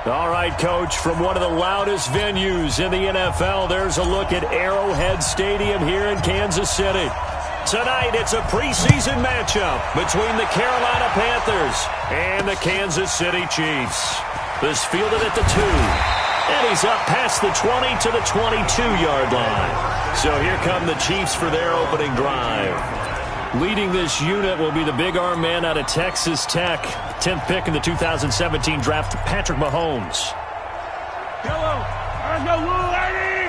All right, Coach, from one of the loudest venues in the NFL, there's a look at Arrowhead Stadium here in Kansas City. Tonight, it's a preseason matchup between the Carolina Panthers and the Kansas City Chiefs. This fielded at the 2. And he's up past the 20 to the 22-yard line. So here come the Chiefs for their opening drive. Leading this unit will be the big arm man out of Texas Tech. 10th pick in the 2017 draft, Patrick Mahomes. Yellow. No woo, lady.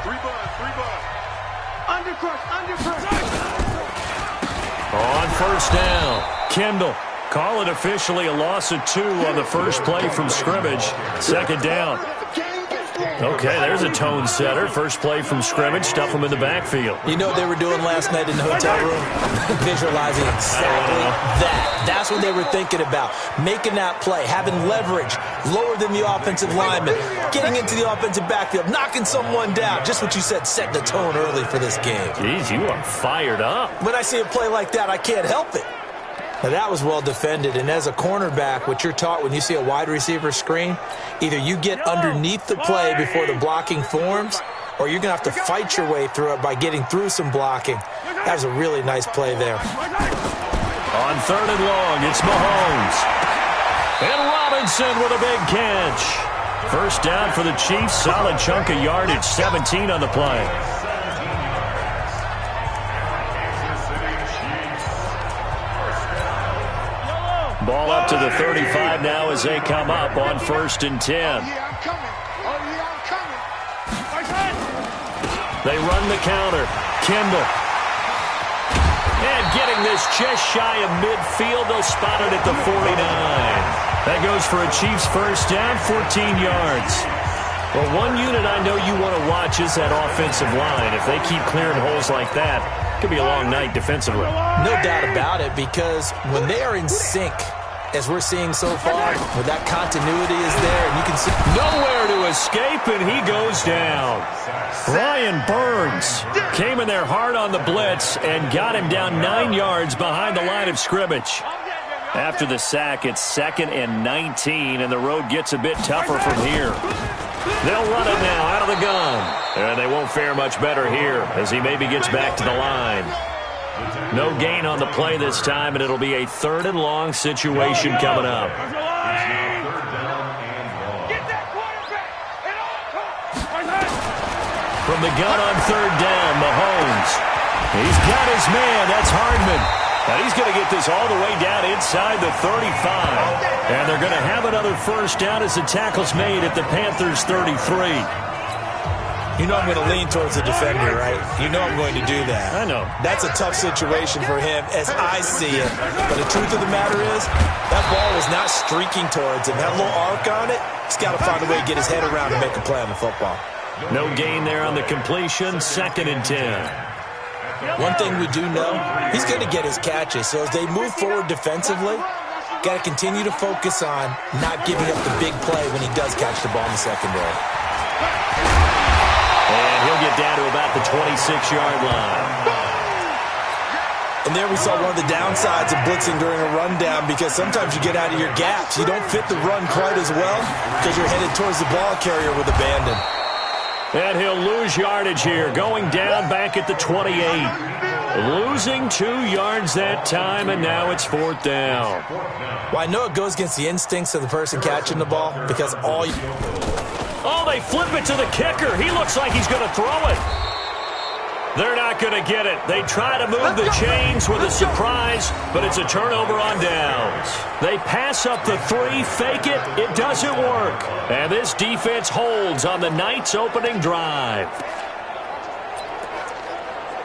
3 bud. Undercrush. On first down, Kendall. Call it officially a loss of 2 on the first play from scrimmage. Second down. Okay, there's a tone setter. First play from scrimmage. Stuff them in the backfield. You know what they were doing last night in the hotel room? Visualizing exactly that. That's what they were thinking about. Making that play, having leverage, lower than the offensive lineman, getting into the offensive backfield, knocking someone down. Just what you said, setting the tone early for this game. Jeez, you are fired up. When I see a play like that, I can't help it. Now, that was well defended, and as a cornerback, what you're taught when you see a wide receiver screen, either you get underneath the play before the blocking forms, or you're going to have to fight your way through it by getting through some blocking. That was a really nice play there. On 3rd and long, it's Mahomes. And Robinson with a big catch. First down for the Chiefs, solid chunk of yardage, 17 on the play. Ball up to the 35 now as they come up on 1st and 10. They run the counter. Kendall. And getting this just shy of midfield. They'll spot it at the 49. That goes for a Chiefs first down, 14 yards. Well, one unit I know you want to watch is that offensive line. If they keep clearing holes like that, it could be a long night defensively. No doubt about it, because when they are in sync, as we're seeing so far, where that continuity is there, and you can see nowhere to escape, and he goes down. Ryan Burns came in there hard on the blitz and got him down 9 yards behind the line of scrimmage. After the sack, it's 2nd and 19, and the road gets a bit tougher from here. They'll run it now out of the gun, and they won't fare much better here as he maybe gets back to the line. No gain on the play this time, and it'll be a 3rd and long situation coming up. From the gun on 3rd down, Mahomes. He's got his man. That's Hardman. Now he's going to get this all the way down inside the 35. And they're going to have another first down as the tackle's made at the Panthers' 33. You know I'm going to lean towards the defender, right? You know I'm going to do that. I know. That's a tough situation for him as I see it. But the truth of the matter is, that ball was not streaking towards him. That little arc on it, he's got to find a way to get his head around and make a play on the football. No gain there on the completion, 2nd and 10. One thing we do know, he's going to get his catches. So as they move forward defensively, got to continue to focus on not giving up the big play when he does catch the ball in the secondary. And he'll get down to about the 26-yard line. And there we saw one of the downsides of blitzing during a rundown, because sometimes you get out of your gaps. You don't fit the run quite as well because you're headed towards the ball carrier with abandon. And he'll lose yardage here, going down back at the 28. Losing 2 yards that time, and now it's 4th down. Well, I know it goes against the instincts of the person catching the ball, because all you... Oh, they flip it to the kicker. He looks like he's going to throw it. They're not going to get it. They try to move the chains with a surprise, but it's a turnover on downs. They pass up the 3, fake it. It doesn't work. And this defense holds on the night's opening drive.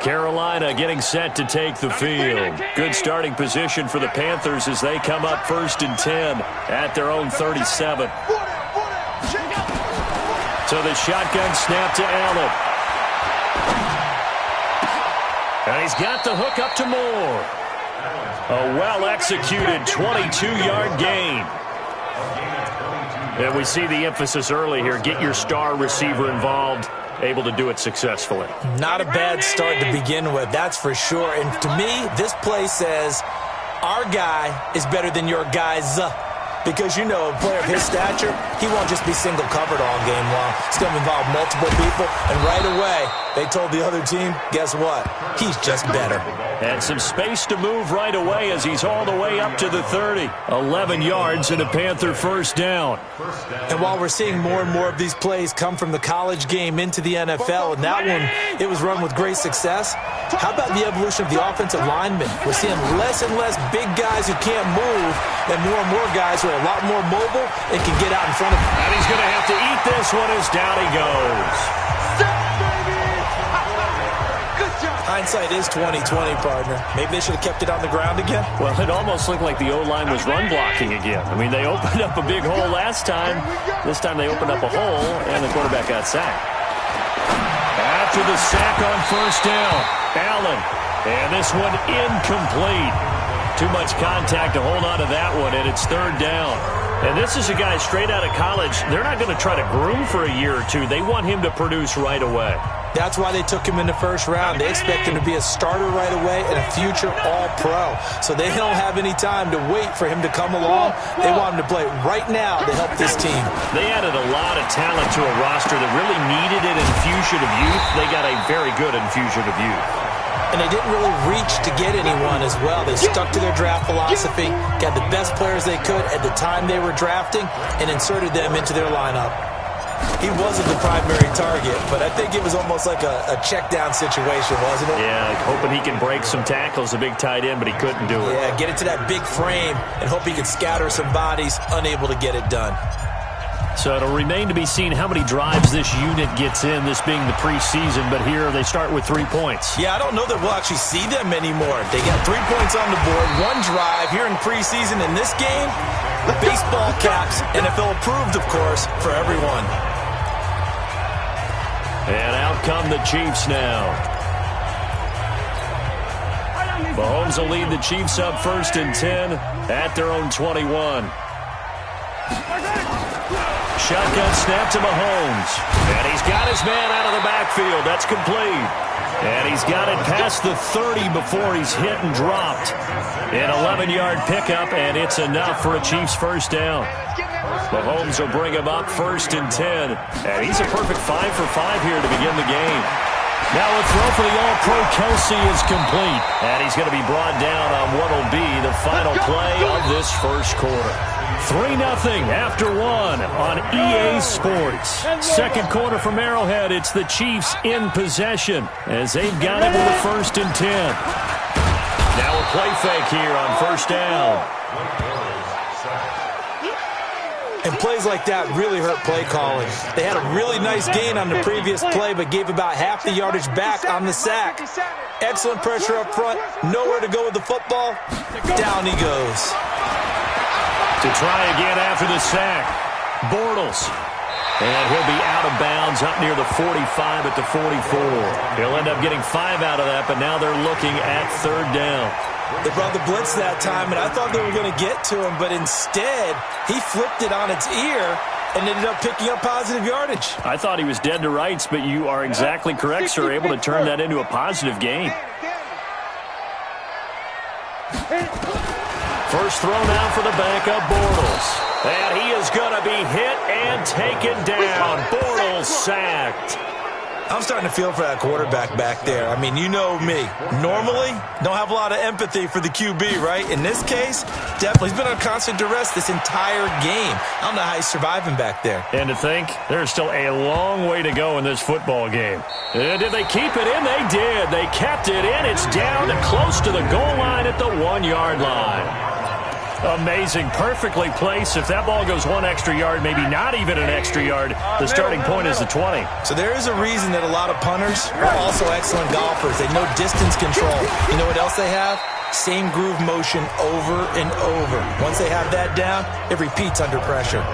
Carolina getting set to take the field. Good starting position for the Panthers as they come up 1st and 10 at their own 37. So the shotgun snap to Allen. And he's got the hook up to Moore. A well-executed 22-yard gain. And we see the emphasis early here. Get your star receiver involved. Able to do it successfully. Not a bad start to begin with, that's for sure. And to me, this play says, our guy is better than your guys. Because, you know, a player of his stature, he won't just be single covered all game long. It's going to involve multiple people, and right away, they told the other team, guess what? He's just better. And some space to move right away as he's all the way up to the 30. 11 yards and a Panther first down. And while we're seeing more and more of these plays come from the college game into the NFL, and that one, it was run with great success, how about the evolution of the offensive linemen? We're seeing less and less big guys who can't move and more guys who are a lot more mobile and can get out in front of them. And he's going to have to eat this one as down he goes. Hindsight is 20/20, partner. Maybe they should have kept it on the ground again. Well, it almost looked like the O-line was run blocking again. I mean, they opened up a big hole last time. This time they opened up a hole, and the quarterback got sacked. After the sack on first down, Allen. And this one incomplete. Too much contact to hold on to that one, and it's third down. And this is a guy straight out of college. They're not going to try to groom for a year or two. They want him to produce right away. That's why they took him in the first round. They expect him to be a starter right away and a future all-pro. So they don't have any time to wait for him to come along. They want him to play right now to help this team. They added a lot of talent to a roster that really needed an infusion of youth. They got a very good infusion of youth. And they didn't really reach to get anyone as well. They stuck to their draft philosophy, got the best players they could at the time they were drafting, and inserted them into their lineup. He wasn't the primary target, but I think it was almost like a check-down situation, wasn't it? Yeah, hoping he can break some tackles, a big tight end, but he couldn't do it. Yeah, get it to that big frame and hope he could scatter some bodies, unable to get it done. So it'll remain to be seen how many drives this unit gets in, this being the preseason, but here they start with 3 points. Yeah, I don't know that we'll actually see them anymore. They got 3 points on the board, 1 drive here in preseason. In this game, baseball caps, NFL approved, of course, for everyone. And out come the Chiefs now. Mahomes will lead the Chiefs up 1st and 10 at their own 21. Shotgun snap to Mahomes. And he's got his man out of the backfield. That's complete. And he's got it past the 30 before he's hit and dropped. An 11-yard pickup, and it's enough for a Chiefs first down. Mahomes will bring him up 1st and 10. And he's a perfect 5 for 5 here to begin the game. Now a throw for the All-Pro Kelsey is complete. And he's going to be brought down on what will be the final play of this first quarter. 3-0 after 1 on EA Sports. Second quarter from Arrowhead. It's the Chiefs in possession as they've got it with a 1st and 10. Now a play fake here on first down. And plays like that really hurt play calling. They had a really nice gain on the previous play, but gave about half the yardage back on the sack. Excellent pressure up front. Nowhere to go with the football. Down he goes. To try again after the sack, Bortles. And he'll be out of bounds up near the 45 at the 44. He'll end up getting 5 out of that, but now they're looking at 3rd down. They brought the blitz that time, and I thought they were going to get to him, but instead, he flipped it on its ear and ended up picking up positive yardage. I thought he was dead to rights, but you are exactly correct, sir. Able to turn that into a positive gain. First throw now for the backup, Bortles. And he is going to be hit and taken down. Bortles sacked. I'm starting to feel for that quarterback back there. I mean, you know me. Normally, don't have a lot of empathy for the QB, right? In this case, definitely. He's been on constant duress this entire game. I don't know how he's surviving back there. And to think, there's still a long way to go in this football game. And did they keep it in? They did. They kept it in. It's down close to the goal line at the 1-yard line. Amazing. Perfectly placed. If that ball goes 1 extra yard, maybe not even an extra yard, the starting point is the 20. So there is a reason that a lot of punters are also excellent golfers. They know distance control. You know what else they have? Same groove motion over and over. Once they have that down, it repeats under pressure.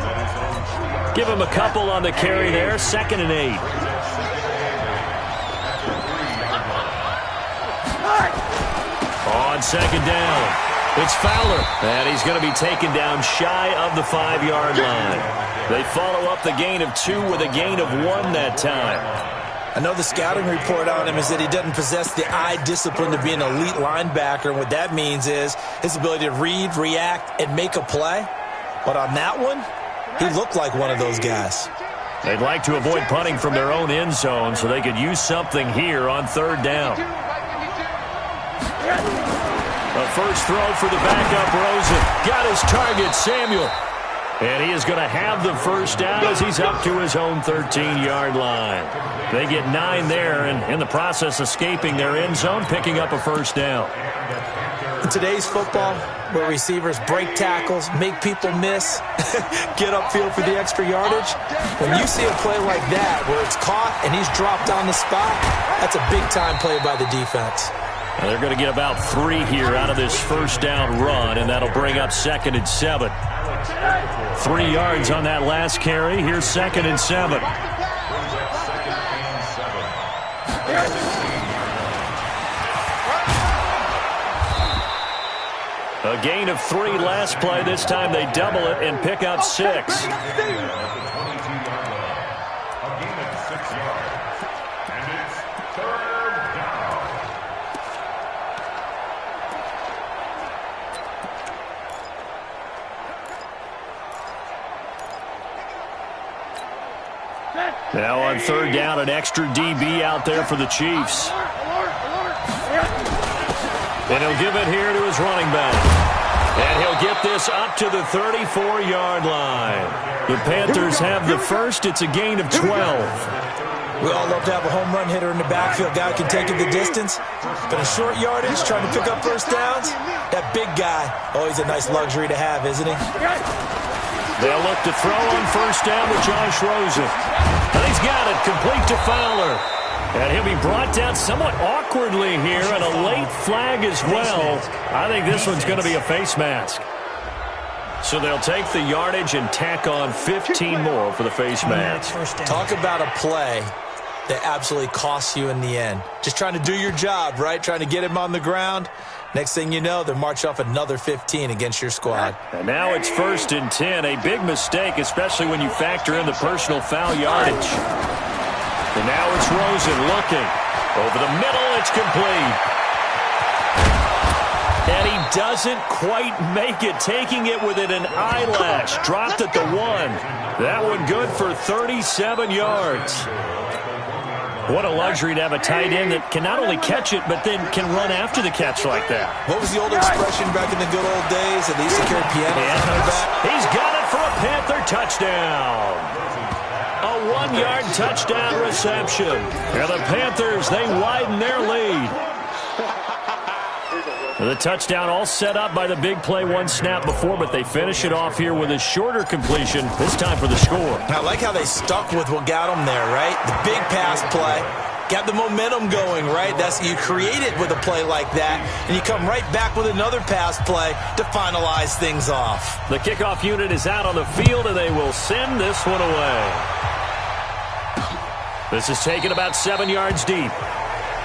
Give him a couple on the carry there. 2nd and 8. On 2nd down. It's Fowler, and he's going to be taken down shy of the 5-yard line. They follow up the gain of 2 with a gain of 1 that time. I know the scouting report on him is that he doesn't possess the eye discipline to be an elite linebacker, and what that means is his ability to read, react, and make a play. But on that one, he looked like one of those guys. They'd like to avoid punting from their own end zone so they could use something here on third down. A first throw for the backup, Rosen. Got his target, Samuel. And he is going to have the first down as he's up to his own 13-yard line. They get 9 there, and in the process escaping their end zone, picking up a first down. In today's football, where receivers break tackles, make people miss, get upfield for the extra yardage, when you see a play like that where it's caught and he's dropped on the spot, that's a big-time play by the defense. Well, they're going to get about 3 here out of this first down run, and that'll bring up 2nd and 7. 3 yards on that last carry. Here's 2nd and 7. A gain of 3 last play. This time they double it and pick up 6. Now on third down, an extra DB out there for the Chiefs. And he'll give it here to his running back. And he'll get this up to the 34-yard line. The Panthers have the first. It's a gain of 12. We all love to have a home run hitter in the backfield. Guy can take it the distance. But in short yardage, trying to pick up first downs, that big guy, always a nice luxury to have, isn't he? They'll look to throw on first down with Josh Rosen. And he's got it, complete to Fowler. And he'll be brought down somewhat awkwardly here, and a late flag as well. I think this one's going to be a face mask. So they'll take the yardage and tack on 15 more for the face mask. Talk about a play that absolutely costs you in the end. Just trying to do your job, right? Trying to get him on the ground. Next thing you know, they're march off another 15 against your squad. And now it's 1st and 10. A big mistake, especially when you factor in the personal foul yardage. And now it's Rosen looking. Over the middle, it's complete. And he doesn't quite make it, taking it within an eyelash. Dropped at the 1. That one good for 37 yards. What a luxury to have a tight end that can not only catch it, but then can run after the catch like that. What was the old expression back in the good old days? At least he carried piano on their back. He's got it for a Panther touchdown. A 1-yard touchdown reception. And the Panthers, they widen their lead. The touchdown all set up by the big play 1 snap before, but they finish it off here with a shorter completion, this time for the score. I like how they stuck with what got them there, right? The big pass play, got the momentum going, right? That's you create it with a play like that, and you come right back with another pass play to finalize things off. The kickoff unit is out on the field, and they will send this one away. This is taken about 7 yards deep.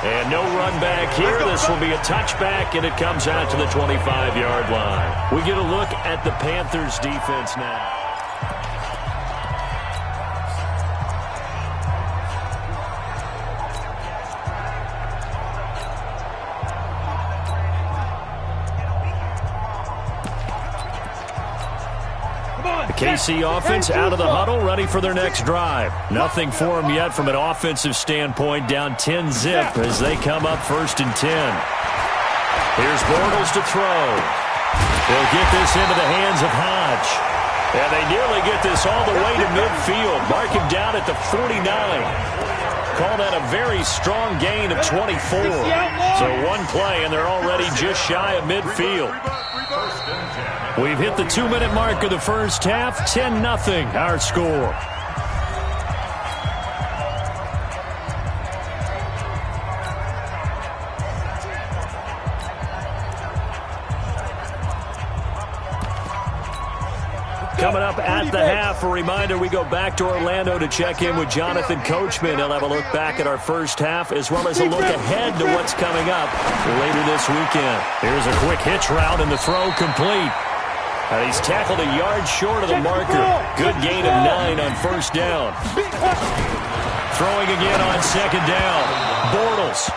And no run back here. This will be a touchback, and it comes out to the 25-yard line. We get a look at the Panthers' defense now. KC offense out of the huddle, ready for their next drive. Nothing for them yet from an offensive standpoint, down 10-zip as they come up 1st and 10. Here's Bortles to throw. They'll get this into the hands of Hodge. And they nearly get this all the way to midfield. Mark him down at the 49. Call that a very strong gain of 24. So 1 play, and they're already just shy of midfield. We've hit the 2-minute mark of the first half. 10-0, our score. Coming up at the half, a reminder, we go back to Orlando to check in with Jonathan Coachman. He'll have a look back at our first half as well as a look ahead to what's coming up later this weekend. Here's a quick hitch route and the throw complete. And he's tackled a yard short of the marker. Good gain of 9 on first down. Throwing again on second down. Bortles.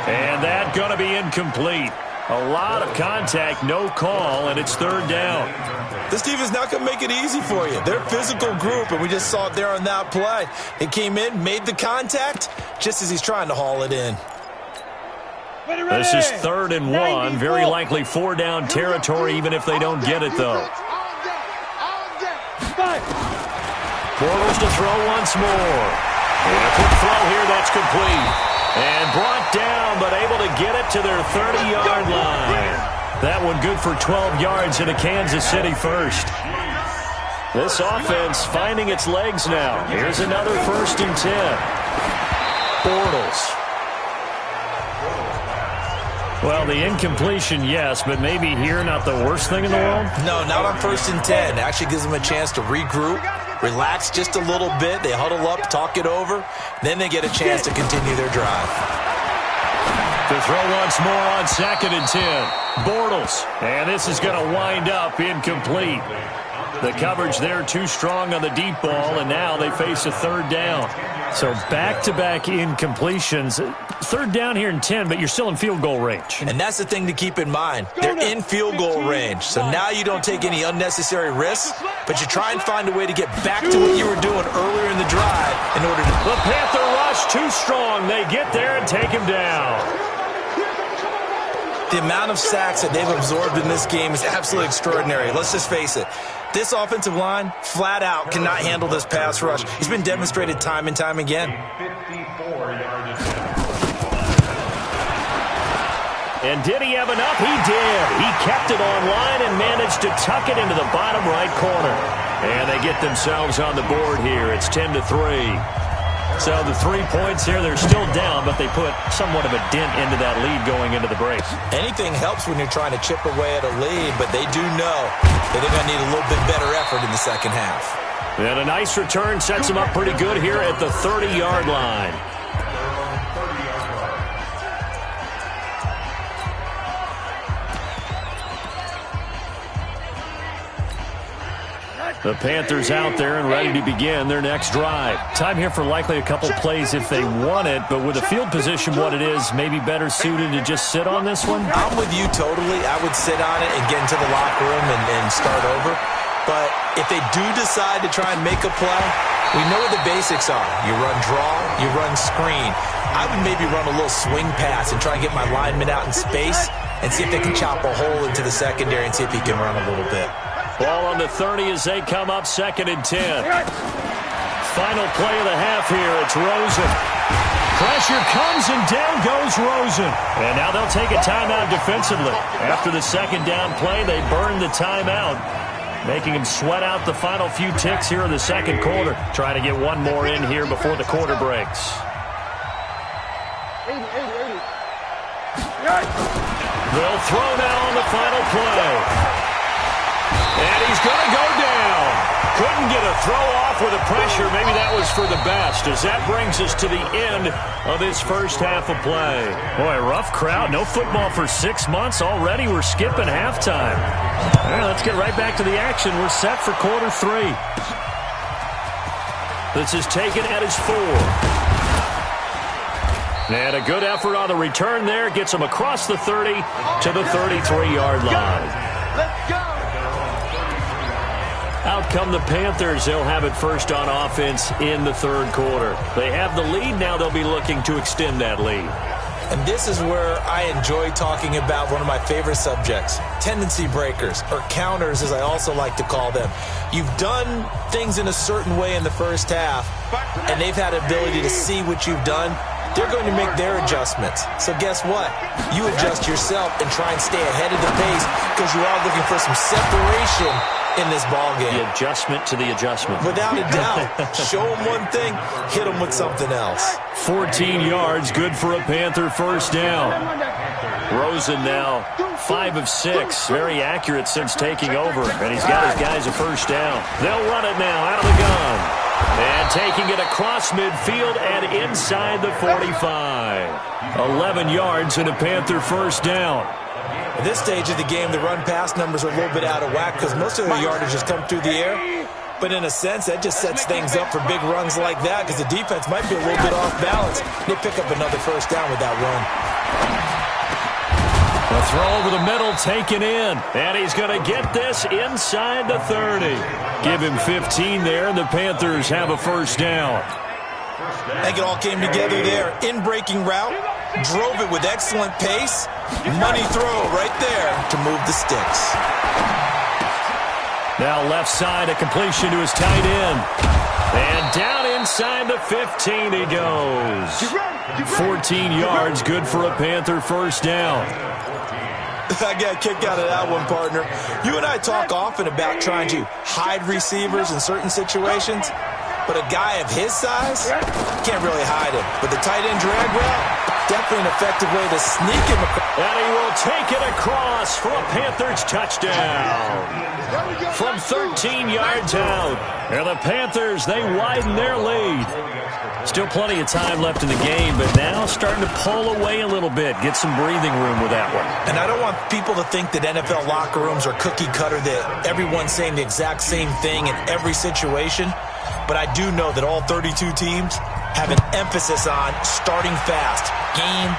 And that going to be incomplete. A lot of contact, no call, and it's third down. This team is not going to make it easy for you. They're a physical group, and we just saw it there on that play. It came in, made the contact, just as he's trying to haul it in. This is 3rd and 1. Very likely 4-down territory, even if they don't get it, though. Bortles to throw once more. And a quick throw here that's complete. And brought down, but able to get it to their 30-yard line. That one good for 12 yards into Kansas City first. This offense finding its legs now. Here's another 1st and 10. Bortles. Well, the incompletion, yes, but maybe here not the worst thing in the world? No, not on 1st and 10. It actually gives them a chance to regroup, relax just a little bit. They huddle up, talk it over. Then they get a chance to continue their drive. To throw once more on 2nd and 10. Bortles. And this is going to wind up incomplete. The coverage there too strong on the deep ball, and now they face a 3rd down. So back-to-back incompletions. 3rd down here in 10, but you're still in field goal range. And that's the thing to keep in mind. They're in field goal range. So now you don't take any unnecessary risks, but you try and find a way to get back to what you were doing earlier in the drive in order to... The Panther rush too strong. They get there and take him down. The amount of sacks that they've absorbed in this game is absolutely extraordinary. Let's just face it. This offensive line, flat out, cannot handle this pass rush. It's been demonstrated time and time again. And did he have enough? He did. He kept it on line and managed to tuck it into the bottom right corner. And they get themselves on the board here. It's 10-3. So the 3 points here, they're still down, but they put somewhat of a dent into that lead going into the break. Anything helps when you're trying to chip away at a lead, but they do know that they're going to need a little bit better effort in the second half. And a nice return sets them up pretty good here at the 30-yard line. The Panthers out there and ready to begin their next drive. Time here for likely a couple plays if they want it, but with the field position what it is, maybe better suited to just sit on this one? I'm with you totally. I would sit on it and get into the locker room and start over. But if they do decide to try and make a play, we know what the basics are. You run draw, you run screen. I would maybe run a little swing pass and try and get my lineman out in space and see if they can chop a hole into the secondary and see if he can run a little bit. Ball on the 30 as they come up 2nd and 10. Final play of the half here. It's Rosen. Pressure comes and down goes Rosen. And now they'll take a timeout defensively. After the 2nd down play, they burn the timeout, making him sweat out the final few ticks here in the 2nd quarter. Trying to get one more in here before the quarter breaks. They'll throw now on the final play. And he's going to go down. Couldn't get a throw off with the pressure. Maybe that was for the best, as that brings us to the end of this first half of play. Boy, rough crowd. No football for 6 months. Already we're skipping halftime. All right, let's get right back to the action. We're set for quarter 3. This is taken at his 4. And a good effort on the return there. Gets him across the 30 to the 33-yard line. Let's go. Out come the Panthers. They'll have it first on offense in the 3rd quarter. They have the lead. Now they'll be looking to extend that lead. And this is where I enjoy talking about one of my favorite subjects, tendency breakers, or counters as I also like to call them. You've done things in a certain way in the first half, and they've had the ability to see what you've done. They're going to make their adjustments. So guess what? You adjust yourself and try and stay ahead of the pace because you are looking for some separation in this ball game. The adjustment to the adjustment. Without a doubt. Show them one thing, hit them with something else. 14 yards, good for a Panther first down. Rosen now 5 of 6, very accurate since taking over, and he's got his guys a first down. They'll run it now out of the gun. And taking it across midfield and inside the 45. 11 yards and a Panther first down. At this stage of the game, the run-pass numbers are a little bit out of whack because most of the yardage has come through the air. But in a sense, that just sets things up for big runs like that because the defense might be a little bit off balance. They pick up another first down with that run. A throw over the middle taken in. And he's going to get this inside the 30. Give him 15 there, and the Panthers have a first down. I think it all came together there. In-breaking route, drove it with excellent pace. Money throw right there to move the sticks. Now left side, a completion to his tight end. And down inside the 15 he goes. 14 yards, good for a Panther first down. I got a kick out of that one, partner. You and I talk often about trying to hide receivers in certain situations, but a guy of his size can't really hide him. But the tight end drag route, definitely an effective way to sneak him across. And he will take it across for a Panthers touchdown. From 13 yards out. And the Panthers, they widen their lead. Still plenty of time left in the game, but now starting to pull away a little bit. Get some breathing room with that one. And I don't want people to think that NFL locker rooms are cookie cutter, that everyone's saying the exact same thing in every situation. But I do know that all 32 teams have an emphasis on starting fast. Game,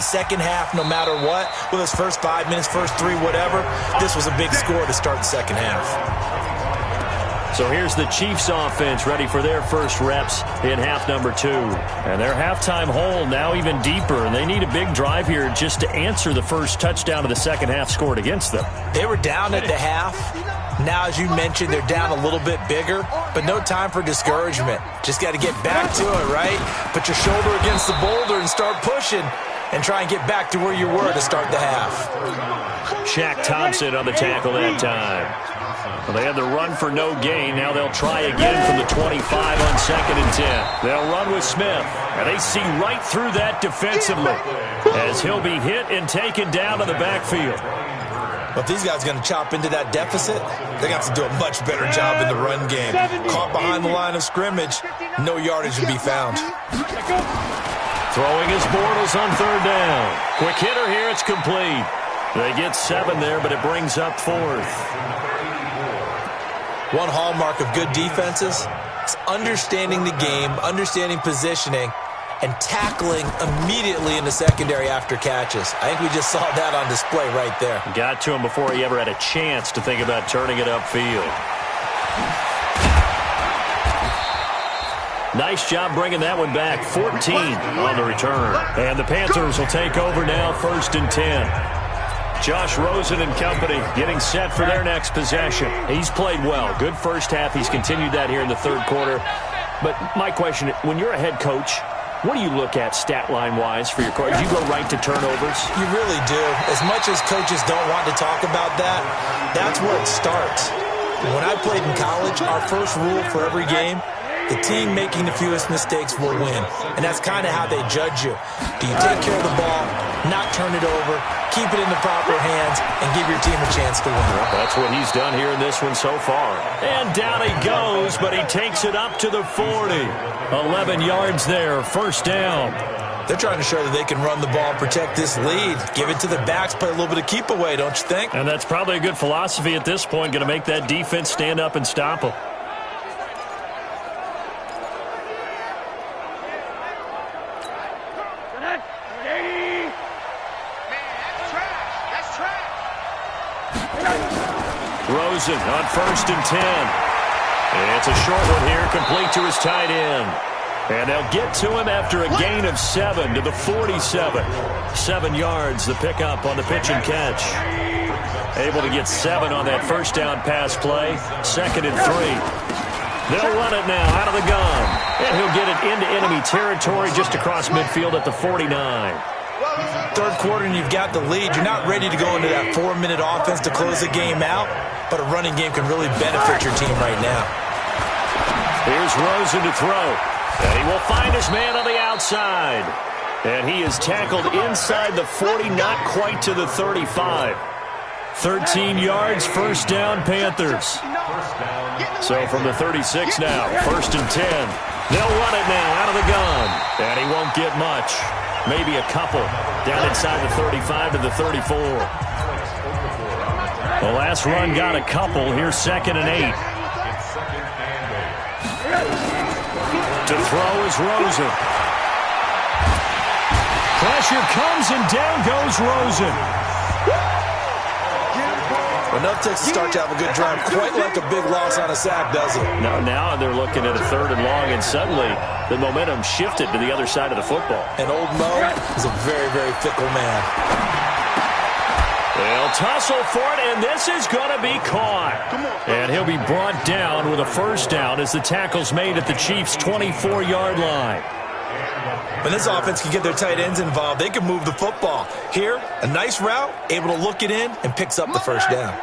second half, no matter what. Whether it's first 5 minutes, first 3, whatever. This was a big score to start the second half. So here's the Chiefs offense ready for their first reps in half number 2. And their halftime hole now even deeper, and they need a big drive here just to answer the first touchdown of the second half scored against them. They were down at the half. Now, as you mentioned, they're down a little bit bigger, but no time for discouragement. Just got to get back to it, right? Put your shoulder against the boulder and start pushing and try and get back to where you were to start the half. Shaq Thompson on the tackle that time. Well, they had the run for no gain. Now they'll try again from the 25 on 2nd and 10. They'll run with Smith, and they see right through that defensively as he'll be hit and taken down to the backfield. But if these guys are going to chop into that deficit, they're going to have to do a much better job in the run game. Caught behind the line of scrimmage, no yardage would be found. Throwing his Bortles on 3rd down. Quick hitter here, it's complete. They get 7 there, but it brings up 4th. One hallmark of good defenses is understanding the game, understanding positioning, and tackling immediately in the secondary after catches. I think we just saw that on display right there. Got to him before he ever had a chance to think about turning it upfield. Nice job bringing that one back. 14 on the return. And the Panthers will take over now, 1st and 10. Josh Rosen and company getting set for their next possession. He's played well. Good first half. He's continued that here in the 3rd quarter. But my question, when you're a head coach, what do you look at stat line-wise for your coach? Do you go right to turnovers? You really do. As much as coaches don't want to talk about that, that's where it starts. When I played in college, our first rule for every game, the team making the fewest mistakes will win. And that's kind of how they judge you. Do you take care of the ball, not turn it over, keep it in the proper hands, and give your team a chance to win? Well, that's what he's done here in this one so far. And down he goes, but he takes it up to the 40. 11 yards there, 1st down. They're trying to show that they can run the ball and protect this lead. Give it to the backs, play a little bit of keep away, don't you think? And that's probably a good philosophy at this point, going to make that defense stand up and stop them. Rosen on 1st and 10. It's a short one here, complete to his tight end. And they'll get to him after a gain of 7 to the 47. 7 yards, the pickup on the pitch and catch. Able to get 7 on that first down pass play. 2nd and 3. They'll run it now out of the gun. And he'll get it into enemy territory just across midfield at the 49. 3rd quarter and you've got the lead. You're not ready to go into that 4-minute offense to close the game out, but a running game can really benefit your team right now. Here's Rosen to throw. And he will find his man on the outside. And he is tackled inside the 40, not quite to the 35. 13 yards, 1st down, Panthers. So from the 36 now, 1st and 10. They'll run it now out of the gun. And he won't get much. Maybe a couple down inside the 35 to the 34. The last run got a couple. Here's 2nd and 8. To throw is Rosen. Pressure comes, and down goes Rosen. Enough takes to start to have a good drive, quite like a big loss on a sack, doesn't it? No, now they're looking at a 3rd and long, and suddenly the momentum shifted to the other side of the football. And old Mo is a very, very fickle man. They'll tussle for it, and this is going to be caught. And he'll be brought down with a 1st down as the tackle's made at the Chiefs' 24-yard line. When this offense can get their tight ends involved, they can move the football. Here, a nice route, able to look it in, and picks up the 1st down.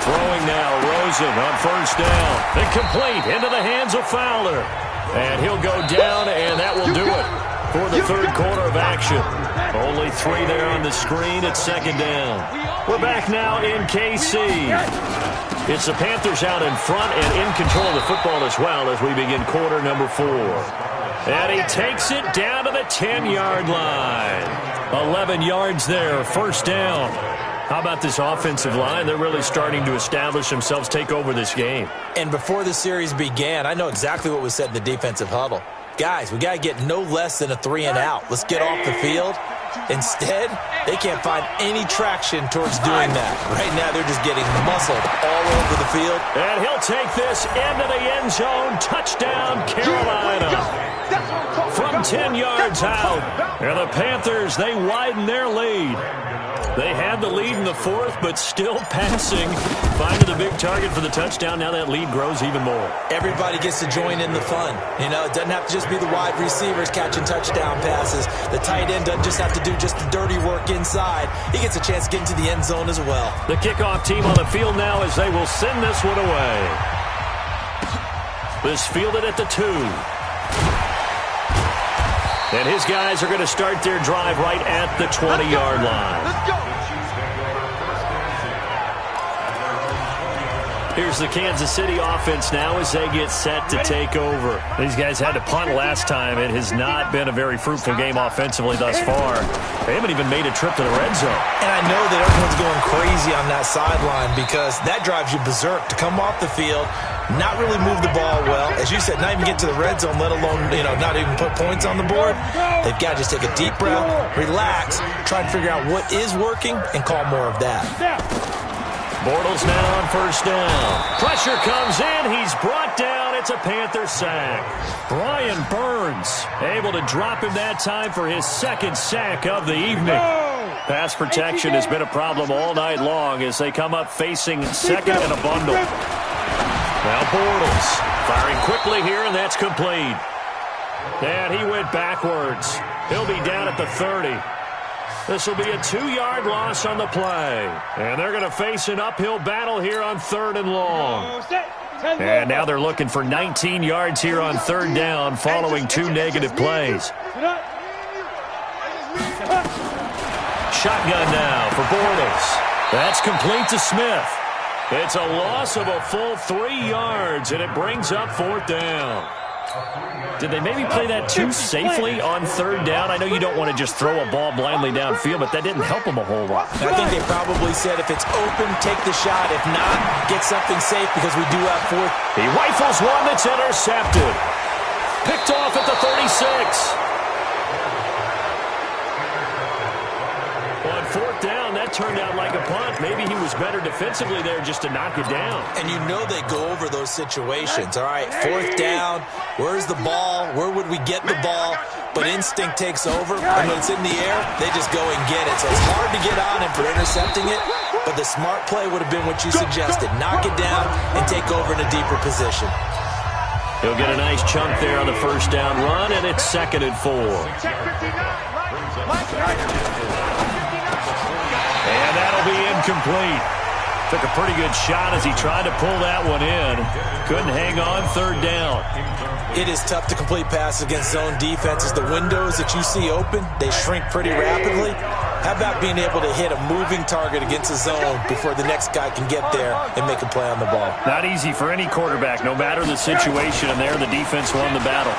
Throwing now, Rosen on 1st down. Incomplete into the hands of Fowler. And he'll go down, and that will do it for the 3rd quarter of action. Only 3 there on the screen at 2nd down. We're back now in KC. It's the Panthers out in front and in control of the football as well as we begin quarter number 4. And he takes it down to the 10-yard line. 11 yards there, 1st down. How about this offensive line? They're really starting to establish themselves, take over this game. And before the series began, I know exactly what was said in the defensive huddle. Guys, we got to get no less than a 3 and out. Let's get off the field. Instead, they can't find any traction towards doing that. Right now, they're just getting muscled all over the field. And he'll take this into the end zone. Touchdown, Carolina. From 10 yards out. And the Panthers, they widen their lead. They had the lead in the 4th, but still passing. Finding the big target for the touchdown. Now that lead grows even more. Everybody gets to join in the fun. You know, it doesn't have to just be the wide receivers catching touchdown passes. The tight end doesn't just have to do just the dirty work inside. He gets a chance to get into the end zone as well. The kickoff team on the field now as they will send this one away. This fielded at the 2. And his guys are going to start their drive right at the 20-yard line. Let's go. Here's the Kansas City offense now as they get set to take over. These guys had to punt last time. It has not been a very fruitful game offensively thus far. They haven't even made a trip to the red zone. And I know that everyone's going crazy on that sideline because that drives you berserk to come off the field, not really move the ball well. As you said, not even get to the red zone, let alone, not even put points on the board. They've got to just take a deep breath, relax, try and figure out what is working, and call more of that. Bortles now on 1st down. Pressure comes in. He's brought down. It's a Panther sack. Brian Burns able to drop him that time for his 2nd sack of the evening. Pass protection has been a problem all night long as they come up facing 2nd and a bundle. Now Bortles firing quickly here, and that's complete. And he went backwards. He'll be down at the 30. This will be a 2-yard loss on the play. And they're going to face an uphill battle here on 3rd and long. And now they're looking for 19 yards here on 3rd down following 2 negative plays. Shotgun now for Bortles. That's complete to Smith. It's a loss of a full 3 yards, and it brings up 4th down. Did they maybe play that too safely on 3rd down? I know you don't want to just throw a ball blindly downfield, but that didn't help them a whole lot. I think they probably said if it's open, take the shot. If not, get something safe because we do have 4th. He rifles one that's intercepted. Picked off at the 36. On 4th down, that turned out like a punt. Maybe he was better defensively there just to knock it down. And you know they go over those situations. All right, 4th down, where's the ball? Where would we get the ball? But instinct takes over. And when it's in the air, they just go and get it. So it's hard to get on him for intercepting it, but the smart play would have been what you suggested. Knock it down and take over in a deeper position. He'll get a nice chunk there on the 1st down run, and it's 2nd and 4. And that'll be incomplete. Took a pretty good shot as he tried to pull that one in. Couldn't hang on 3rd down. It is tough to complete passes against zone defenses. The windows that you see open, they shrink pretty rapidly. How about being able to hit a moving target against a zone before the next guy can get there and make a play on the ball? Not easy for any quarterback, no matter the situation, and there the defense won the battle.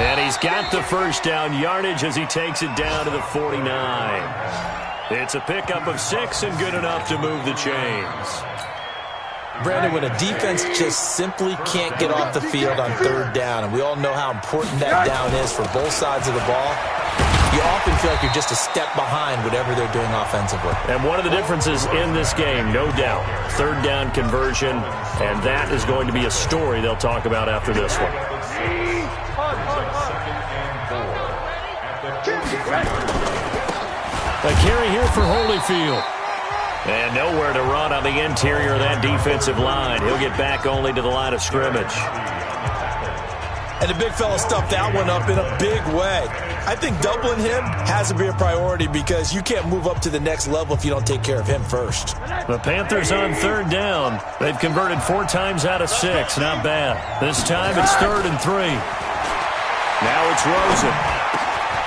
And he's got the 1st down yardage as he takes it down to the 49. It's a pickup of 6 and good enough to move the chains. Brandon, when a defense just simply can't get off the field on third down, and we all know how important that down is for both sides of the ball, you often feel like you're just a step behind whatever they're doing offensively. And one of the differences in this game, no doubt, third down conversion, and that is going to be a story they'll talk about after this one. A carry here for Holyfield. And nowhere to run on the interior of that defensive line. He'll get back only to the line of scrimmage. And the big fella stuffed that one up in a big way. I think doubling him has to be a priority because you can't move up to the next level if you don't take care of him first. The Panthers on third down. They've converted 4 times out of 6. Not bad. This time it's 3rd and 3. Now it's Rosen.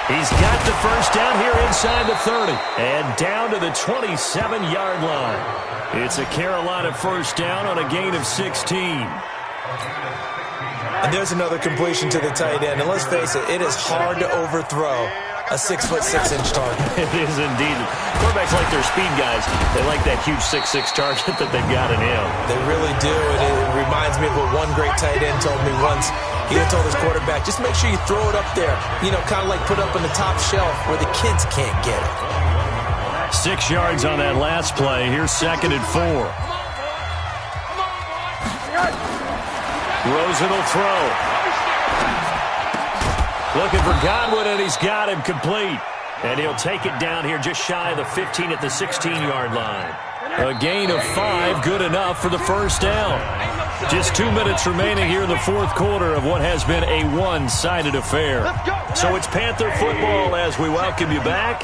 He's got the first down here inside the 30 and down to the 27-yard line. It's a Carolina first down on a gain of 16. And there's another completion to the tight end. And let's face it, it is hard to overthrow a 6'6" target. It is indeed. Quarterbacks like their speed guys. They like that huge 6'6" target that they've got in him. They really do. And it reminds me of what one great tight end told me once. He had told his quarterback, just make sure you throw it up there. You know, kind of like put up on the top shelf where the kids can't get it. 6 yards on that last play. Here's 2nd and 4. Rosen will throw. Looking for Godwin, and he's got him complete. And he'll take it down here just shy of the 15 at the 16-yard line. A gain of 5, good enough for the first down. Just 2 minutes remaining here in the fourth quarter of what has been a one-sided affair. So it's Panther football as we welcome you back.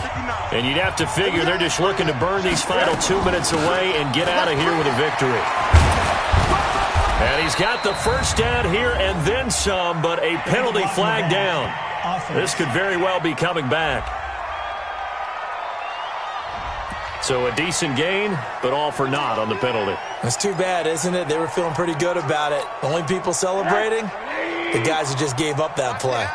And you'd have to figure they're just looking to burn these final 2 minutes away and get out of here with a victory. And he's got the first down here and then some, but a penalty flag down. This could very well be coming back. So a decent gain, but all for naught on the penalty. That's too bad, isn't it? They were feeling pretty good about it. The only people celebrating? The guys who just gave up that play.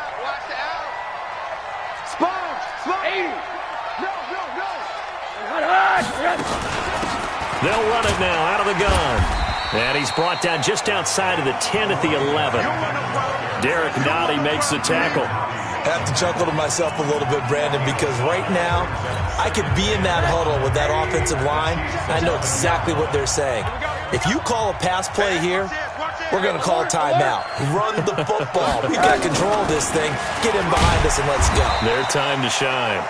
They'll run it now out of the gun. And he's brought down just outside of the 10 at the 11. Derek Nottie makes the tackle. I have to chuckle to myself a little bit, Brandon, because right now I could be in that huddle with that offensive line, and I know exactly what they're saying. If you call a pass play here, we're going to call a timeout. Run the football. We've got control of this thing. Get him behind us and let's go. Their time to shine.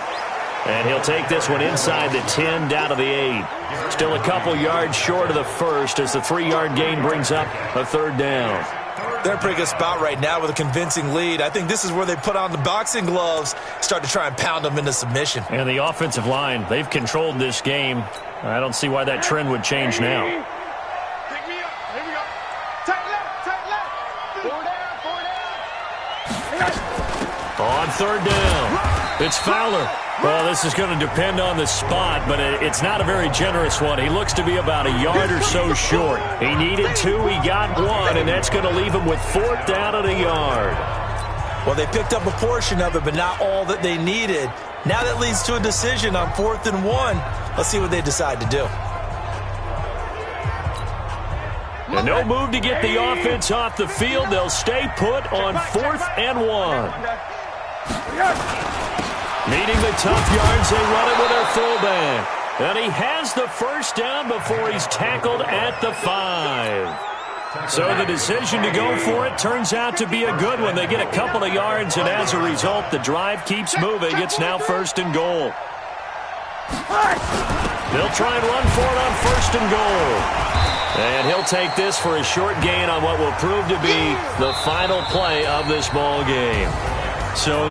And he'll take this one inside the 10 down to the 8. Still a couple yards short of the first as the 3-yard gain brings up a third down. They're in a pretty good spot right now with a convincing lead. I think this is where they put on the boxing gloves, start to try and pound them into submission. And the offensive line, they've controlled this game. I don't see why that trend would change now. Pick me up. Here we go. Tight left. 4 down. On third down, it's Fowler. Well, this is going to depend on the spot, but it's not a very generous one. He looks to be about a yard or so short. He needed 2, he got 1, and that's going to leave him with 4th down at a yard. Well, they picked up a portion of it, but not all that they needed. Now that leads to a decision on 4th and 1. Let's see what they decide to do. And no move to get the offense off the field. They'll stay put on 4th and 1. Needing the tough yards, they run it with their fullback. And he has the first down before he's tackled at the 5. So the decision to go for it turns out to be a good one. They get a couple of yards, and as a result, the drive keeps moving. It's now 1st and goal. They'll try and run for it on 1st and goal. And he'll take this for a short gain on what will prove to be the final play of this ball game. So